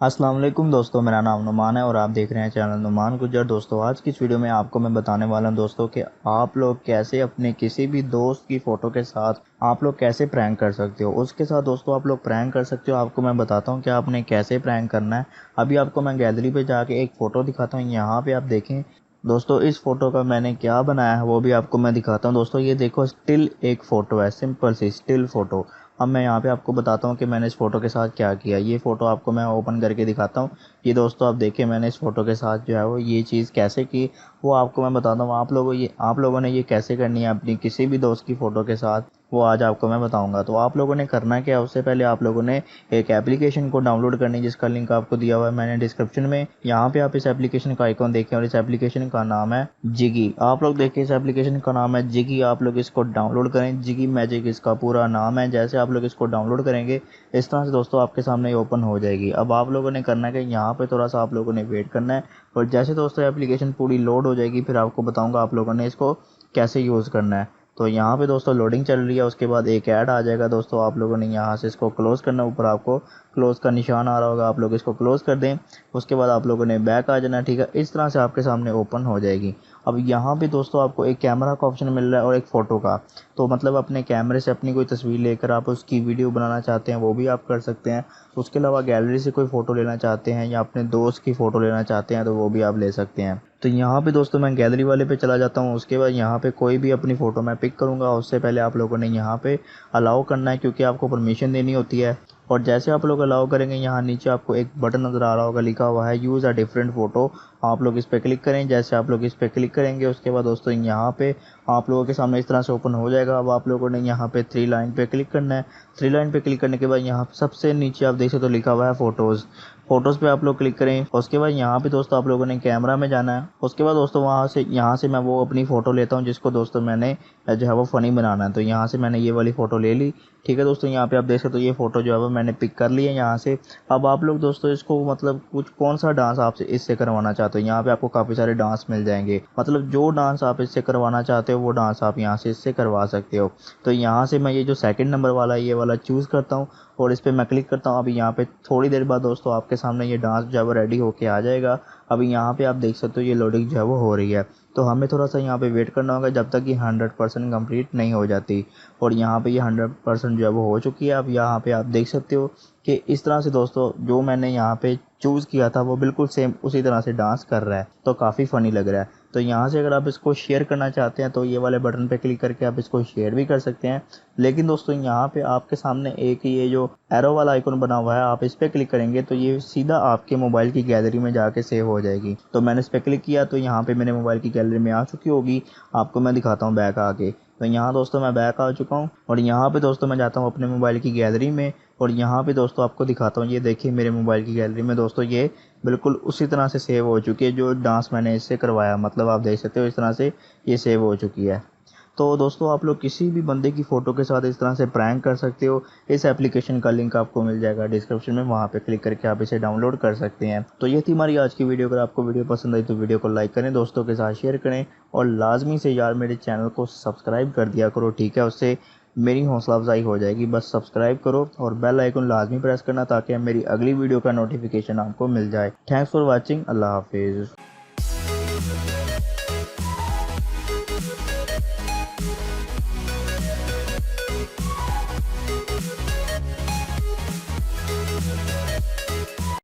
अस्सलाम वालेकुम दोस्तों, मेरा नाम नुमान है और आप देख रहे हैं चैनल नुमान गुज्जर। दोस्तों आज की इस वीडियो में आपको मैं बताने वाला हूं दोस्तों कि आप लोग कैसे अपने किसी भी दोस्त की फ़ोटो के साथ आप लोग कैसे प्रैंक कर सकते हो। उसके साथ दोस्तों आप लोग प्रैंक कर सकते हो। आपको मैं बताता हूं कि आपने कैसे प्रैंक करना है। अभी आपको मैं गैलरी पे जाके एक फ़ोटो दिखाता हूँ। यहाँ पे आप देखें दोस्तों, इस फ़ोटो का मैंने क्या बनाया है वो भी आपको मैं दिखाता हूँ। दोस्तों ये देखो, स्टिल एक फ़ोटो है, सिंपल सी स्टिल फ़ोटो। अब मैं यहाँ पे आपको बताता हूँ कि मैंने इस फ़ोटो के साथ क्या किया। ये फ़ोटो आपको मैं ओपन करके दिखाता हूँ। ये दोस्तों आप देखिए, मैंने इस फ़ोटो के साथ जो है वो ये चीज़ कैसे की वो आपको मैं बताता हूँ। आप लोगों ने ये कैसे करनी है अपनी किसी भी दोस्त की फ़ोटो के साथ, वो आज आपको मैं बताऊँगा। तो आप लोगों ने करना क्या है, उससे पहले आप लोगों ने एक एप्लीकेशन को डाउनलोड करनी है जिसका लिंक आपको दिया हुआ है मैंने डिस्क्रिप्शन में। यहाँ पे आप इस एप्लीकेशन का आइकॉन देखें और इस एप्लीकेशन का नाम है जिगी। आप लोग देखिए, इस एप्लीकेशन का नाम है जिगी। आप लोग इसको डाउनलोड करें, जिगी मैजिक इसका पूरा नाम है। जैसे आप लोग इसको डाउनलोड करेंगे इस तरह से दोस्तों आपके सामने ये ओपन हो जाएगी। अब आप लोगों ने करना है कि यहाँ पे थोड़ा सा आप लोगों ने वेट करना है और जैसे दोस्तों एप्लीकेशन पूरी लोड हो जाएगी फिर आपको बताऊंगा आप लोगों ने इसको कैसे यूज़ करना है। तो यहाँ पे दोस्तों लोडिंग चल रही है, उसके बाद एक ऐड आ जाएगा दोस्तों। आप लोगों ने यहाँ से इसको क्लोज़ करना है, ऊपर आपको क्लोज़ का निशान आ रहा होगा, आप लोग इसको क्लोज़ कर दें। उसके बाद आप लोगों ने बैक आ जाना, ठीक है। इस तरह से आपके सामने ओपन हो जाएगी। अब यहाँ पे दोस्तों आपको एक कैमरा का ऑप्शन मिल रहा है और एक फ़ोटो का। तो मतलब अपने कैमरे से अपनी कोई तस्वीर लेकर आप उसकी वीडियो बनाना चाहते हैं वो भी आप कर सकते हैं। उसके अलावा गैलरी से कोई फ़ोटो लेना चाहते हैं या अपने दोस्त की फ़ोटो लेना चाहते हैं तो वो भी आप ले सकते हैं। तो यहाँ पे दोस्तों मैं गैलरी वाले पे चला जाता हूँ। उसके बाद यहाँ पे कोई भी अपनी फ़ोटो मैं पिक करूँगा, उससे पहले आप लोगों ने यहाँ पे अलाउ करना है क्योंकि आपको परमिशन देनी होती है। और जैसे आप लोग अलाउ करेंगे, यहाँ नीचे आपको एक बटन नज़र आ रहा होगा, लिखा हुआ है यूज़ अ डिफरेंट फ़ोटो। आप लोग इस पर क्लिक करें। जैसे आप लोग इस पर क्लिक करेंगे उसके बाद दोस्तों यहाँ पे आप लोगों के सामने इस तरह से ओपन हो जाएगा। अब आप लोगों ने यहाँ पे थ्री लाइन पे क्लिक करना है। थ्री लाइन पे क्लिक करने के बाद यहाँ सबसे नीचे आप देख सकते हो लिखा हुआ है फ़ोटोज़। फ़ोटोज़ पे आप लोग क्लिक करें। उसके बाद यहाँ पे दोस्तों आप लोगों ने कैमरा में जाना है। उसके बाद दोस्तों यहाँ से मैं वो अपनी फ़ोटो लेता हूँ जिसको दोस्तों मैंने जो है वो फ़नी बनाना है। तो यहाँ से मैंने ये वाली फ़ोटो ले ली, ठीक है दोस्तों। यहाँ पे आप देख सकते हो ये फ़ोटो जो है वो मैंने पिक कर ली है यहाँ से। अब आप लोग दोस्तों इसको मतलब कुछ कौन सा डांस आप इससे करवाना चाहते हो, यहाँ पे आपको काफ़ी सारे डांस मिल जाएंगे। मतलब जो डांस आप इससे करवाना चाहते हो वो डांस आप यहाँ से इससे करवा सकते हो। तो यहाँ से मैं ये जो सेकंड नंबर वाला ये वाला चूज़ करता हूँ और इस पर मैं क्लिक करता हूँ। अभी यहाँ पे थोड़ी देर बाद दोस्तों आपके सामने ये डांस जो है वो रेडी होके आ जाएगा। अभी यहाँ पे आप देख सकते हो ये लोडिंग जो है वो हो रही है। तो हमें थोड़ा सा यहाँ पे वेट करना होगा जब तक ये 100% कंप्लीट नहीं हो जाती। और यहाँ पे ये 100% जो है वो हो चुकी है। अब यहाँ पे आप देख सकते हो कि इस तरह से दोस्तों जो मैंने यहाँ पे चूज़ किया था वो बिल्कुल सेम उसी तरह से डांस कर रहा है, तो काफ़ी फ़नी लग रहा है। तो यहाँ से अगर आप इसको शेयर करना चाहते हैं तो ये वाले बटन पे क्लिक करके आप इसको शेयर भी कर सकते हैं। लेकिन दोस्तों यहाँ पे आपके सामने एक ये जो एरो वाला आइकन बना हुआ है, आप इस पर क्लिक करेंगे तो ये सीधा आपके मोबाइल की गैलरी में जाके सेव हो जाएगी। तो मैंने इस पर क्लिक किया तो यहाँ पे मेरे मोबाइल की गैलरी में आ चुकी होगी। आपको मैं दिखाता हूँ बैक आके। तो यहाँ दोस्तों मैं बैक आ चुका हूँ और यहाँ पे दोस्तों मैं जाता हूँ अपने मोबाइल की गैलरी में और यहाँ पे दोस्तों आपको दिखाता हूँ। ये देखिए मेरे मोबाइल की गैलरी में दोस्तों ये बिल्कुल उसी तरह से सेव हो चुकी है जो डांस मैंने इससे करवाया। मतलब आप देख सकते हो इस तरह से ये सेव हो चुकी है। तो दोस्तों आप लोग किसी भी बंदे की फ़ोटो के साथ इस तरह से प्रैंक कर सकते हो। इस एप्लीकेशन का लिंक आपको मिल जाएगा डिस्क्रिप्शन में, वहाँ पे क्लिक करके आप इसे डाउनलोड कर सकते हैं। तो ये थी हमारी आज की वीडियो। अगर आपको वीडियो पसंद आई तो वीडियो को लाइक करें, दोस्तों के साथ शेयर करें और लाजमी से यार मेरे चैनल को सब्सक्राइब कर दिया करो, ठीक है। उससे मेरी हौसला अफजाई हो जाएगी। बस सब्सक्राइब करो और बेल आइकन लाजमी प्रेस करना ताकि मेरी अगली वीडियो का नोटिफिकेशन आपको मिल जाए। Thanks for watching. अल्लाह हाफिज़।